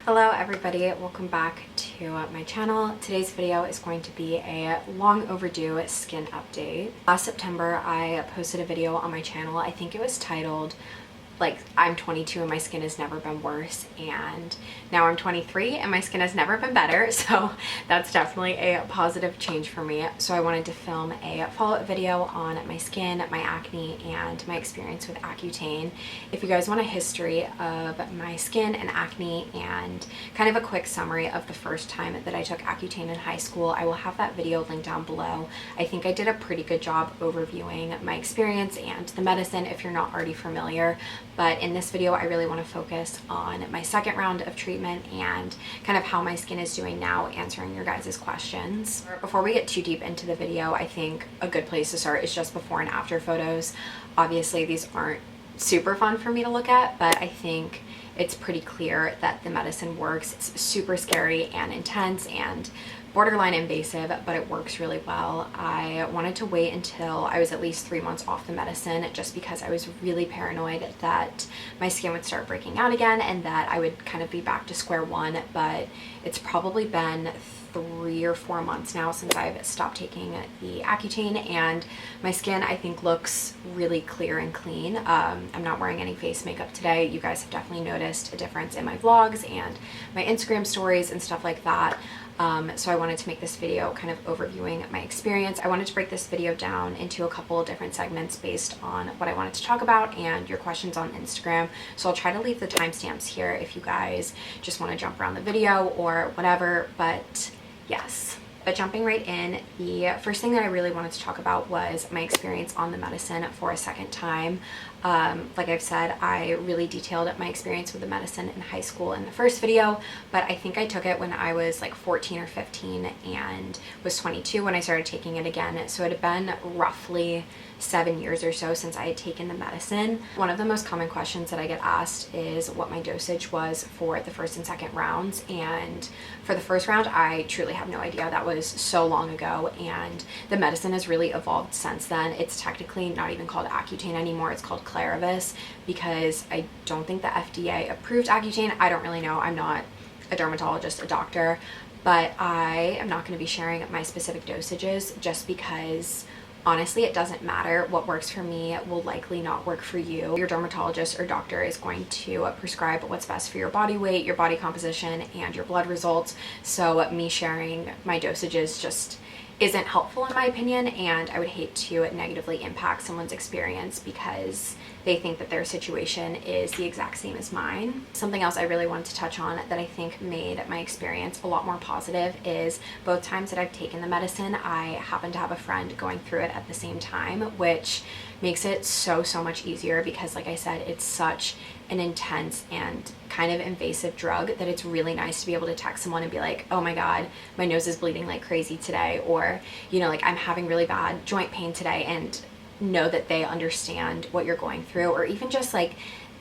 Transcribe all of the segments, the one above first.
Hello everybody, welcome back to my channel. Today's video is going to be a long overdue skin update. Last September I posted a video on my channel. I think it was titled I'm 22 and my skin has never been worse, and now I'm 23 and my skin has never been better, so that's definitely a positive change for me. So I wanted to film a follow-up video on my skin, my acne, and my experience with Accutane. If you guys want a history of my skin and acne and kind of a quick summary of the first time that I took Accutane in high school, I will have that video linked down below. I think I did a pretty good job overviewing my experience and the medicine if you're not already familiar. But in this video, I really want to focus on my second round of treatment and kind of how my skin is doing now, answering your guys' questions. Before we get too deep into the video, I think a good place to start is just before and after photos. Obviously, these aren't super fun for me to look at, but I think it's pretty clear that the medicine works. It's super scary and intense and borderline invasive, but it works really well. I wanted to wait until I was at least 3 months off the medicine just because I was really paranoid that my skin would start breaking out again and that I would kind of be back to square one, but it's probably been 3 or 4 months now since I've stopped taking the Accutane, and my skin I think looks really clear and clean. I'm not wearing any face makeup today. You guys have definitely noticed a difference in my vlogs and my Instagram stories and stuff like that. So I wanted to make this video kind of overviewing my experience. I wanted to break this video down into a couple of different segments based on what I wanted to talk about and your questions on Instagram. So I'll try to leave the timestamps here if you guys just want to jump around the video or whatever, but yes. But jumping right in, the first thing that I really wanted to talk about was my experience on the medicine for a second time. Like I've said, I really detailed my experience with the medicine in high school in the first video, but I think I took it when I was like 14 or 15 and was 22 when I started taking it again. So it had been roughly 7 years or so since I had taken the medicine. One of the most common questions that I get asked is what my dosage was for the first and second rounds, and for the first round I truly have no idea. That was so long ago, and the medicine has really evolved since then. It's technically not even called Accutane anymore, it's called Clarivis, because I don't think the FDA approved Accutane. I don't really know, I'm not a dermatologist, a doctor, but I am not going to be sharing my specific dosages just because honestly, it doesn't matter. What works for me will likely not work for you. Your dermatologist or doctor is going to prescribe what's best for your body weight, your body composition, and your blood results. So me sharing my dosages just isn't helpful in my opinion, and I would hate to negatively impact someone's experience because they think that their situation is the exact same as mine. Something else I really wanted to touch on that I think made my experience a lot more positive is both times that I've taken the medicine, I happen to have a friend going through it at the same time, which makes it so much easier because, like I said, it's such an intense and kind of invasive drug that it's really nice to be able to text someone and be like, oh my god, my nose is bleeding like crazy today, or you know, like I'm having really bad joint pain today, and know that they understand what you're going through, or even just like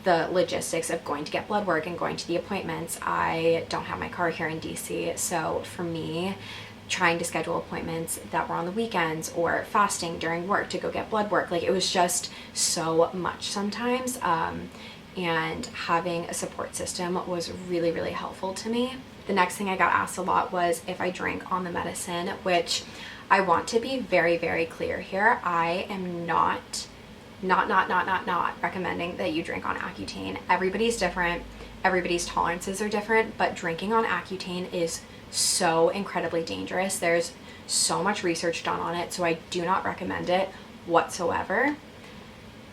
the logistics of going to get blood work and going to the appointments. I don't have my car here in DC, so for me, trying to schedule appointments that were on the weekends or fasting during work to go get blood work, like it was just so much sometimes, and having a support system was really helpful to me. The next thing I got asked a lot was if I drank on the medicine, which I want to be very clear here. I am not recommending that you drink on Accutane. Everybody's different, everybody's tolerances are different, but drinking on Accutane is so incredibly dangerous. There's so much research done on it, so I do not recommend it whatsoever.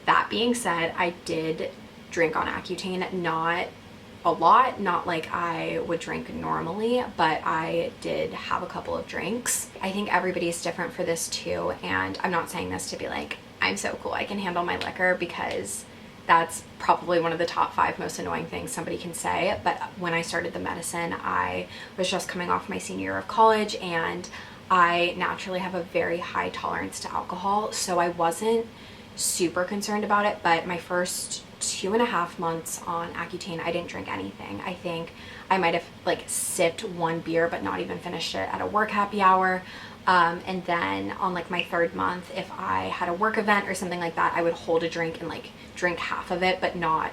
That being said, I did drink on Accutane, not a lot, not like I would drink normally, but I did have a couple of drinks. I think everybody's different for this too, and I'm not saying this to be like, I'm so cool, I can handle my liquor, because that's probably one of the top 5 most annoying things somebody can say. But when I started the medicine, I was just coming off my senior year of college, and I naturally have a very high tolerance to alcohol, so I wasn't super concerned about it. But my first 2.5 months on Accutane, I didn't drink anything. I think I might have like sipped 1 beer but not even finished it at a work happy hour. And then on like my 3rd month, if I had a work event or something like that, I would hold a drink and like drink half of it, but not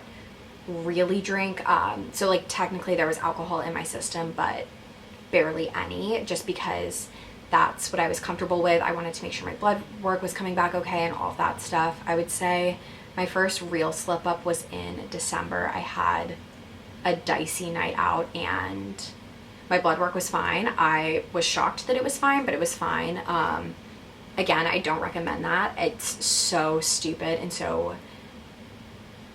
really drink. So like technically there was alcohol in my system, but barely any, just because that's what I was comfortable with. I wanted to make sure my blood work was coming back okay and all of that stuff. I would say my first real slip up was in December. I had a dicey night out and my blood work was fine. I was shocked that it was fine, but it was fine. Again, I don't recommend that. It's so stupid and so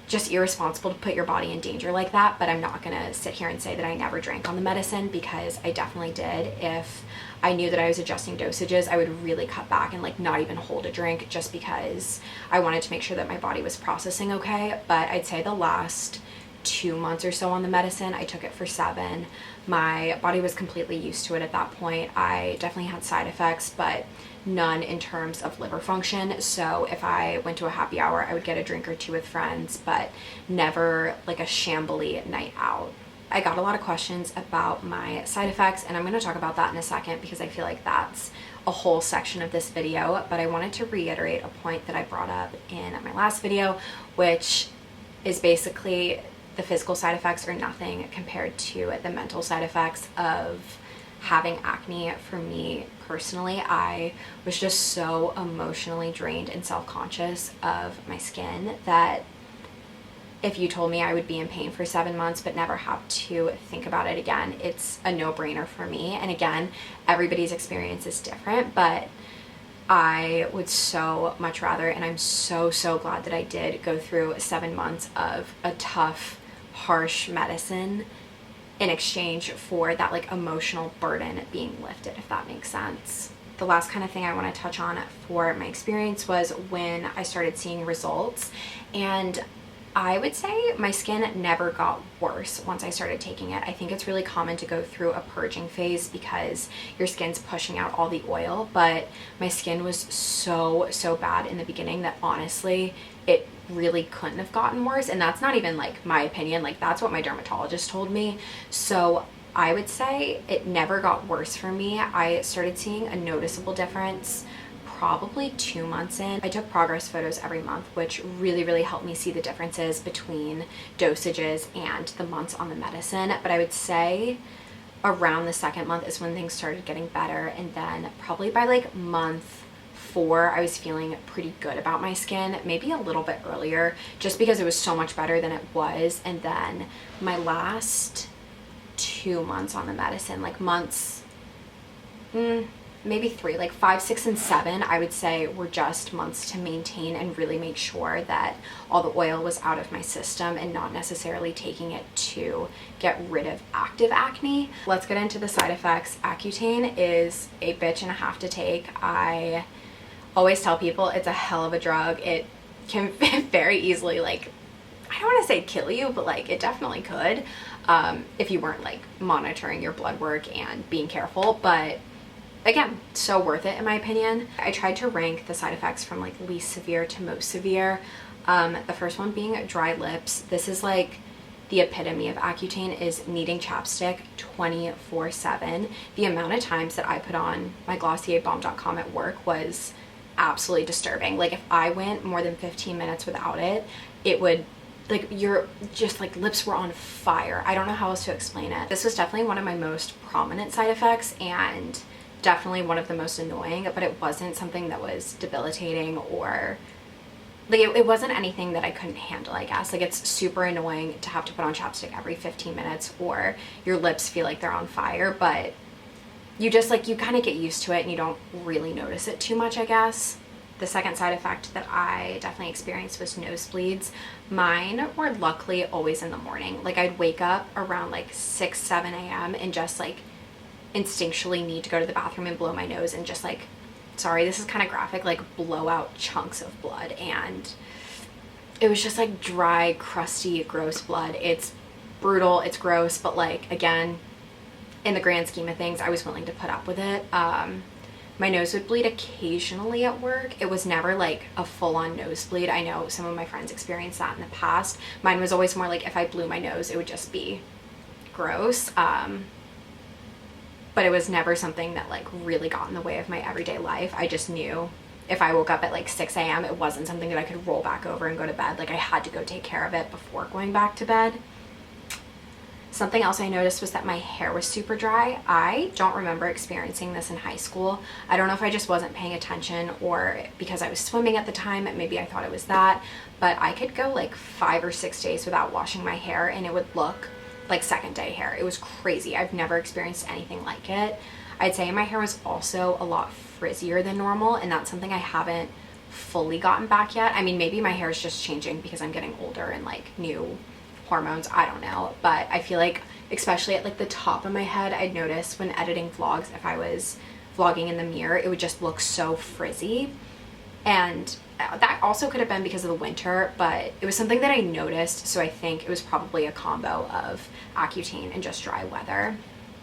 just irresponsible to put your body in danger like that, but I'm not gonna sit here and say that I never drank on the medicine, because I definitely did. If I knew that I was adjusting dosages, I would really cut back and like not even hold a drink, just because I wanted to make sure that my body was processing okay. But I'd say the last 2 months or so on the medicine, I took it for 7. My body was completely used to it at that point. I definitely had side effects, but none in terms of liver function. So if I went to a happy hour, I would get a drink or 2 with friends, but never like a shambly night out. I got a lot of questions about my side effects, and I'm going to talk about that in a second because I feel like that's a whole section of this video. But I wanted to reiterate a point that I brought up in my last video, which is basically the physical side effects are nothing compared to the mental side effects of having acne. For me personally, I was just so emotionally drained and self-conscious of my skin that if you told me I would be in pain for 7 months but never have to think about it again, it's a no-brainer for me. And again, everybody's experience is different, but I would so much rather, and I'm so glad that I did go through 7 months of a tough, harsh medicine in exchange for that like emotional burden being lifted, if that makes sense. The last kind of thing I want to touch on for my experience was when I started seeing results, and I would say my skin never got worse once I started taking it. I think it's really common to go through a purging phase because your skin's pushing out all the oil, but my skin was so bad in the beginning that honestly it really couldn't have gotten worse. And that's not even like my opinion, like that's what my dermatologist told me. So I would say it never got worse for me. I started seeing a noticeable difference probably 2 months in. I took progress photos every month, which really helped me see the differences between dosages and the months on the medicine. But I would say around the 2nd month is when things started getting better, and then probably by like month 4 I was feeling pretty good about my skin, maybe a little bit earlier just because it was so much better than it was. And then my last 2 months on the medicine, like months maybe 3, like 5, 6, and 7, I would say were just months to maintain and really make sure that all the oil was out of my system and not necessarily taking it to get rid of active acne. Let's get into the side effects. Accutane is a bitch and a half to take. I always tell people it's a hell of a drug. It can very easily, like, I don't want to say kill you, but like it definitely could if you weren't like monitoring your blood work and being careful. But again, so worth it in my opinion. I tried to rank the side effects from like least severe to most severe. The first one being dry lips. This is like the epitome of Accutane, is needing chapstick 24/7. The amount of times that I put on my Glossier Balm.com at work was absolutely disturbing. Like if I went more than 15 minutes without it, it would, like, your just like lips were on fire. I don't know how else to explain it. This was definitely one of my most prominent side effects and definitely one of the most annoying, but it wasn't something that was debilitating or like it wasn't anything that I couldn't handle, I guess. Like it's super annoying to have to put on chapstick every 15 minutes or your lips feel like they're on fire, but you just like, you kind of get used to it and you don't really notice it too much, I guess. The second side effect that I definitely experienced was nosebleeds. Mine were luckily always in the morning. Like I'd wake up around like 6, 7 a.m. and just like instinctually need to go to the bathroom and blow my nose and just like, sorry, this is kind of graphic, like blow out chunks of blood. And it was just like dry, crusty, gross blood. It's brutal, it's gross, but like, again, in the grand scheme of things, I was willing to put up with it. My nose would bleed occasionally at work. It was never like a full-on nosebleed. I know some of my friends experienced that in the past. Mine was always more like if I blew my nose, it would just be gross. But it was never something that like really got in the way of my everyday life. I just knew if I woke up at like 6 a.m., it wasn't something that I could roll back over and go to bed. Like I had to go take care of it before going back to bed. Something else I noticed was that my hair was super dry. I don't remember experiencing this in high school. I don't know if I just wasn't paying attention or because I was swimming at the time, maybe I thought it was that, but I could go like 5 or 6 days without washing my hair and it would look like second day hair. It was crazy. I've never experienced anything like it. I'd say my hair was also a lot frizzier than normal, and that's something I haven't fully gotten back yet. I mean, maybe my hair is just changing because I'm getting older and like new hormones, I don't know, but I feel like especially at like the top of my head, I'd notice when editing vlogs, if I was vlogging in the mirror, it would just look so frizzy. And that also could have been because of the winter, but it was something that I noticed, so I think it was probably a combo of Accutane and just dry weather.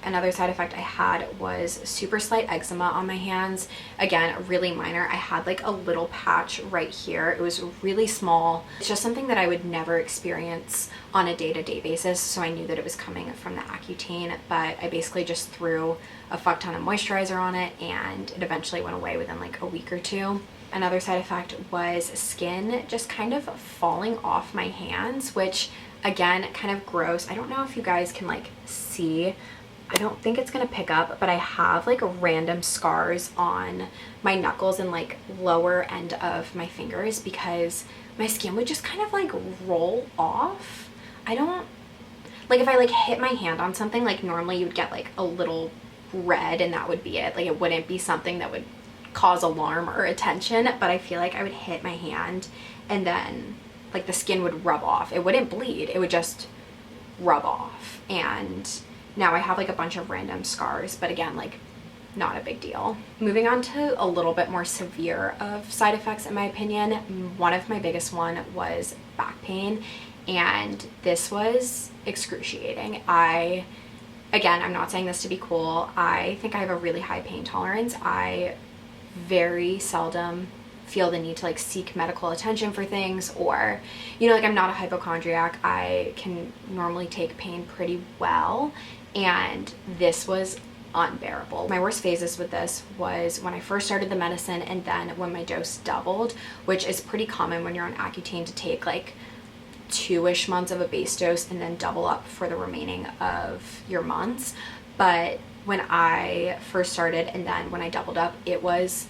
Another side effect I had was super slight eczema on my hands. Again, really minor. I had like a little patch right here. It was really small. It's just something that I would never experience on a day-to-day basis, so I knew that it was coming from the Accutane, but I basically just threw a fuck ton of moisturizer on it and it eventually went away within like a week or two. Another side effect was skin just kind of falling off my hands, which again, kind of gross. I don't know if you guys can like see. I don't think it's gonna pick up, but I have like random scars on my knuckles and like lower end of my fingers because my skin would just kind of like roll off. I don't, like if I like hit my hand on something, like normally you would get like a little red and that would be it. Like it wouldn't be something that would cause alarm or attention, but I feel like I would hit my hand and then like the skin would rub off. It wouldn't bleed, it would just rub off. And now I have like a bunch of random scars, but again, like not a big deal. Moving on to a little bit more severe of side effects in my opinion, one of my biggest one was back pain, and this was excruciating. Again, I'm not saying this to be cool. I think I have a really high pain tolerance. I very seldom feel the need to like seek medical attention for things, or you know, like I'm not a hypochondriac. I can normally take pain pretty well, and this was unbearable. My worst phases with this was when I first started the medicine and then when my dose doubled, which is pretty common when you're on Accutane to take like 2-ish months of a base dose and then double up for the remaining of your months. But when I first started and then when I doubled up, it was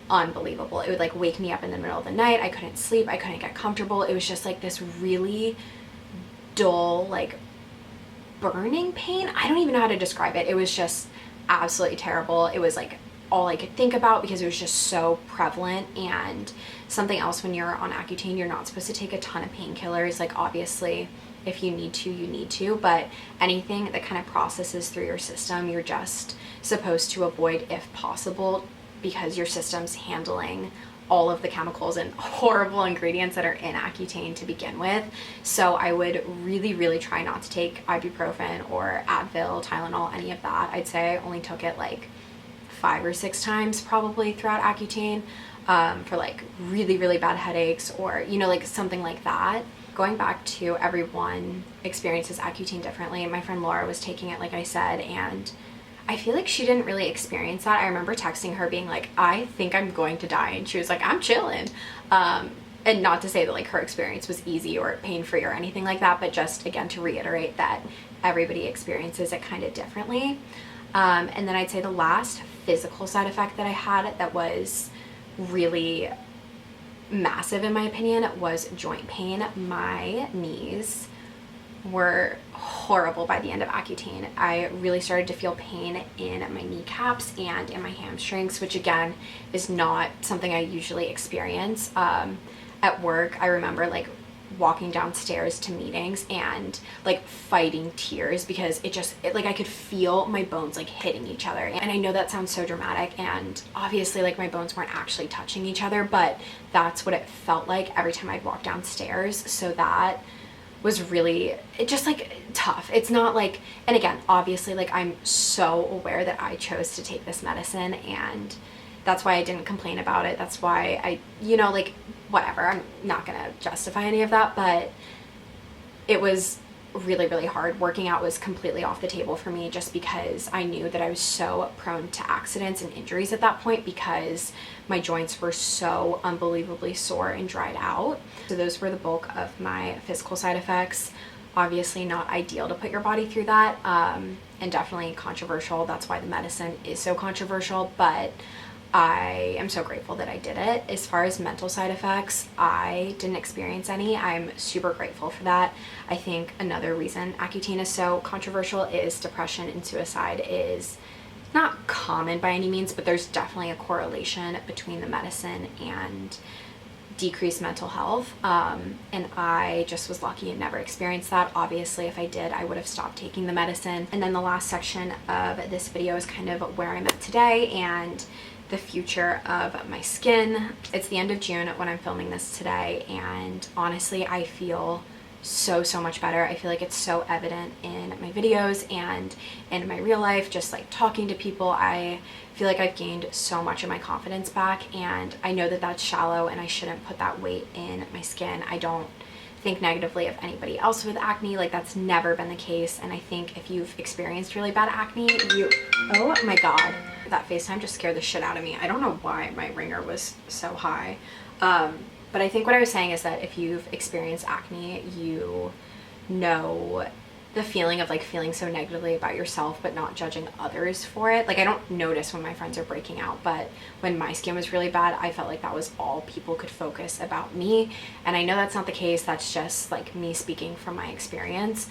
unbelievable. It would like wake me up in the middle of the night. I couldn't sleep. I couldn't get comfortable. It was just like this really dull, like burning pain. I don't even know how to describe it. It was just absolutely terrible. It was like all I could think about because it was just so prevalent. And something else, when you're on Accutane, you're not supposed to take a ton of painkillers. Like obviously if you need to, you need to, but anything that kind of processes through your system, you're just supposed to avoid if possible, because your system's handling all of the chemicals and horrible ingredients that are in Accutane to begin with. So I would really, really try not to take ibuprofen or Advil, Tylenol, any of that. I'd say I only took it like 5 or 6 times probably throughout Accutane for like really, really bad headaches or, you know, like something like that. Going back to everyone experiences Accutane differently. My friend Laura was taking it, like I said, and I feel like she didn't really experience that. I remember texting her being like, I think I'm going to die. And she was like, I'm chilling. And not to say that like her experience was easy or pain-free or anything like that, but just again to reiterate that everybody experiences it kind of differently. And then I'd say the last physical side effect that I had that was really massive in my opinion was joint pain. My knees were horrible by the end of Accutane. I really started to feel pain in my kneecaps and in my hamstrings, which again is not something I usually experience. At work, I remember like walking downstairs to meetings and like fighting tears because it like I could feel my bones like hitting each other. And I know that sounds so dramatic, and obviously like my bones weren't actually touching each other, but that's what it felt like every time I'd walk downstairs. So that was really just like tough. It's not like, and again, obviously like I'm so aware that I chose to take this medicine, and that's why I didn't complain about it. That's why I, you know, like whatever, I'm not gonna justify any of that, but it was really, really hard. Working out was completely off the table for me just because I knew that I was so prone to accidents and injuries at that point because my joints were so unbelievably sore and dried out. So those were the bulk of my physical side effects. Obviously not ideal to put your body through that, and definitely controversial. That's why the medicine is so controversial, but I am so grateful that I did it. As far as mental side effects, I didn't experience any. I'm super grateful for that. I think another reason Accutane is so controversial is depression and suicide is not common by any means, but there's definitely a correlation between the medicine and decreased mental health, and I just was lucky and never experienced that. Obviously, if I did, I would have stopped taking the medicine. And then the last section of this video is kind of where I'm at today and the future of my skin. It's the end of June when I'm filming this today, and honestly, I feel so much better. I feel like it's so evident in my videos and in my real life, just like talking to people. I feel like I've gained so much of my confidence back, and I know that that's shallow and I shouldn't put that weight in my skin. I don't think negatively of anybody else with acne. Like, that's never been the case. And I think if you've experienced really bad acne, oh my god, that FaceTime just scared the shit out of me. I don't know why my ringer was so high. But I think what I was saying is that if you've experienced acne, you know the feeling of like feeling so negatively about yourself but not judging others for it. Like, I don't notice when my friends are breaking out, but when my skin was really bad, I felt like that was all people could focus about me. And I know that's not the case. That's just like me speaking from my experience.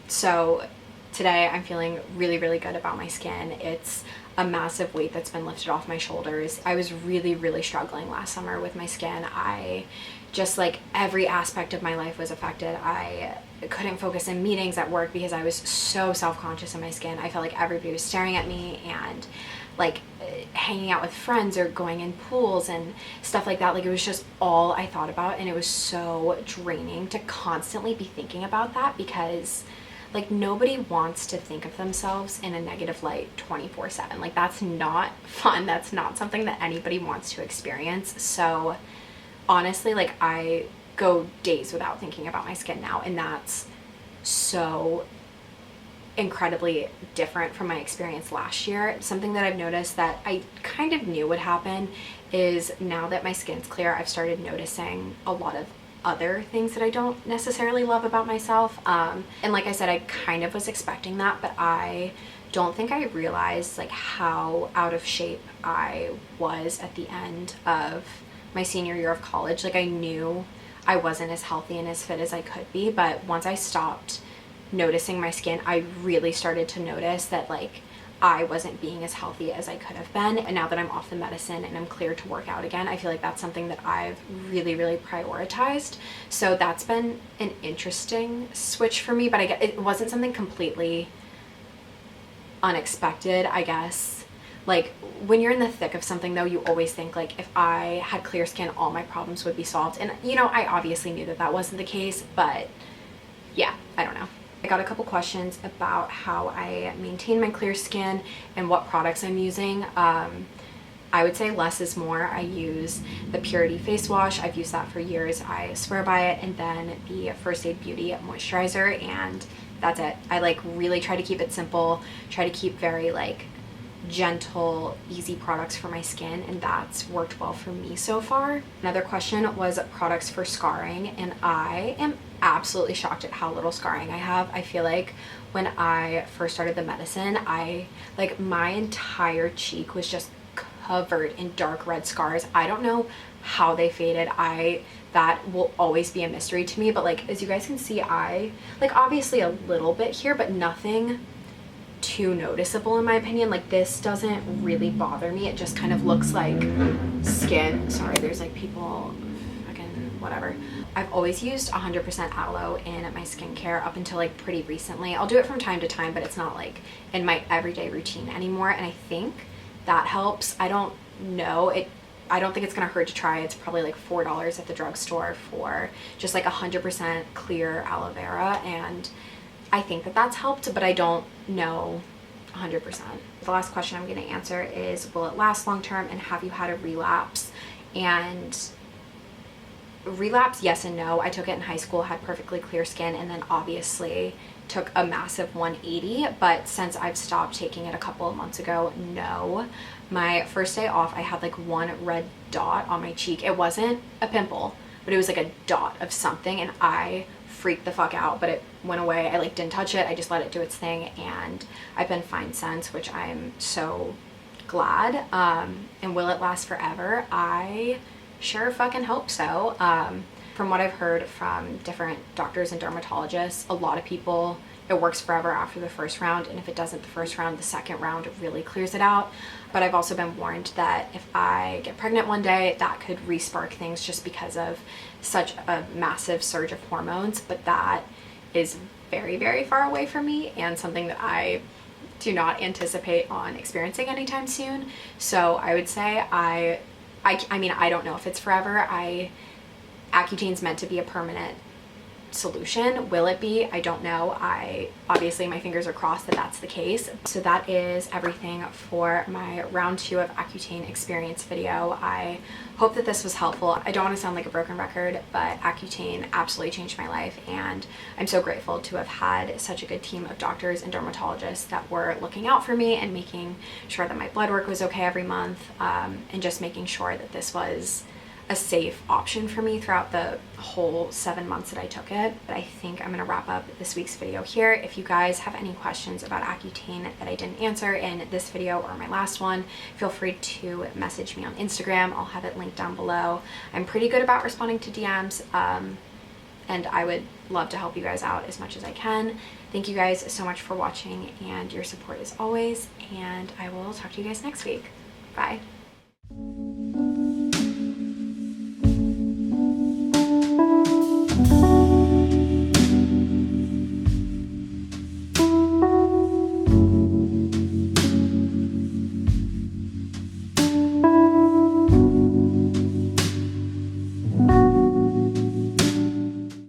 So today I'm feeling really, really good about my skin. It's a massive weight that's been lifted off my shoulders. I was really, really struggling last summer with my skin. I just, like, every aspect of my life was affected. I couldn't focus in meetings at work because I was so self-conscious of my skin. I felt like everybody was staring at me, and like hanging out with friends or going in pools and stuff like that. Like, it was just all I thought about, and it was so draining to constantly be thinking about that because like nobody wants to think of themselves in a negative light 24/7. Like, that's not fun. That's not something that anybody wants to experience. So honestly, like, I go days without thinking about my skin now, and that's so incredibly different from my experience last year. Something that I've noticed that I kind of knew would happen is now that my skin's clear, I've started noticing a lot of other things that I don't necessarily love about myself. And like I said, I kind of was expecting that, but I don't think I realized like how out of shape I was at the end of my senior year of college. Like, I knew I wasn't as healthy and as fit as I could be, but once I stopped noticing my skin, I really started to notice that like I wasn't being as healthy as I could have been. And now that I'm off the medicine and I'm clear to work out again, I feel like that's something that I've really, really prioritized. So that's been an interesting switch for me, but it wasn't something completely unexpected, I guess. Like, when you're in the thick of something though, you always think like, if I had clear skin, all my problems would be solved. And you know, I obviously knew that that wasn't the case, but yeah, I don't know. I got a couple questions about how I maintain my clear skin and what products I'm using. I would say less is more. I use the Purity face wash. I've used that for years. I swear by it. And then the First Aid Beauty moisturizer, and that's it. I like really try to keep it simple, try to keep very like gentle, easy products for my skin, and that's worked well for me so far. Another question was products for scarring, and I am absolutely shocked at how little scarring I have. I feel like when I first started the medicine, my entire cheek was just covered in dark red scars. I don't know how they faded. That will always be a mystery to me, but like, as you guys can see, I like obviously a little bit here, but nothing too noticeable in my opinion. Like, this doesn't really bother me. It just kind of looks like skin. Sorry, there's like people fucking whatever. I've always used 100% aloe in my skincare up until like pretty recently. I'll do it from time to time, but it's not like in my everyday routine anymore, and I think that helps. I don't know, I don't think it's gonna hurt to try. It's probably like $4 at the drugstore for just like 100% clear aloe vera, and I think that that's helped, but I don't know 100%. The last question I'm going to answer is, will it last long term, and have you had a relapse? And relapse, yes and no. I took it in high school, had perfectly clear skin, and then obviously took a massive 180, but since I've stopped taking it a couple of months ago, no. My first day off, I had like one red dot on my cheek. It wasn't a pimple, but it was like a dot of something, and I freaked the fuck out, but it went away. I like didn't touch it. I just let it do its thing, and I've been fine since, which I'm so glad. And will it last forever? I sure fucking hope so. From what I've heard from different doctors and dermatologists, a lot of people, it works forever after the first round, and if it doesn't the first round, the second round really clears it out. But I've also been warned that if I get pregnant one day, that could re-spark things just because of such a massive surge of hormones. But that is very, very far away from me, and something that I do not anticipate on experiencing anytime soon. So I would say I mean, I don't know if it's forever. Accutane's meant to be a permanent solution. Will it be? I don't know. Obviously my fingers are crossed that that's the case. So that is everything for my round 2 of Accutane experience video. I hope that this was helpful. I don't want to sound like a broken record, but Accutane absolutely changed my life, and I'm so grateful to have had such a good team of doctors and dermatologists that were looking out for me and making sure that my blood work was okay every month, and just making sure that this was a safe option for me throughout the whole 7 months that I took it. But I think I'm gonna wrap up this week's video here. If you guys have any questions about Accutane that I didn't answer in this video or my last one, feel free to message me on Instagram. I'll have it linked down below. I'm pretty good about responding to DMs, and I would love to help you guys out as much as I can. Thank you guys so much for watching and your support as always, and I will talk to you guys next week. Bye.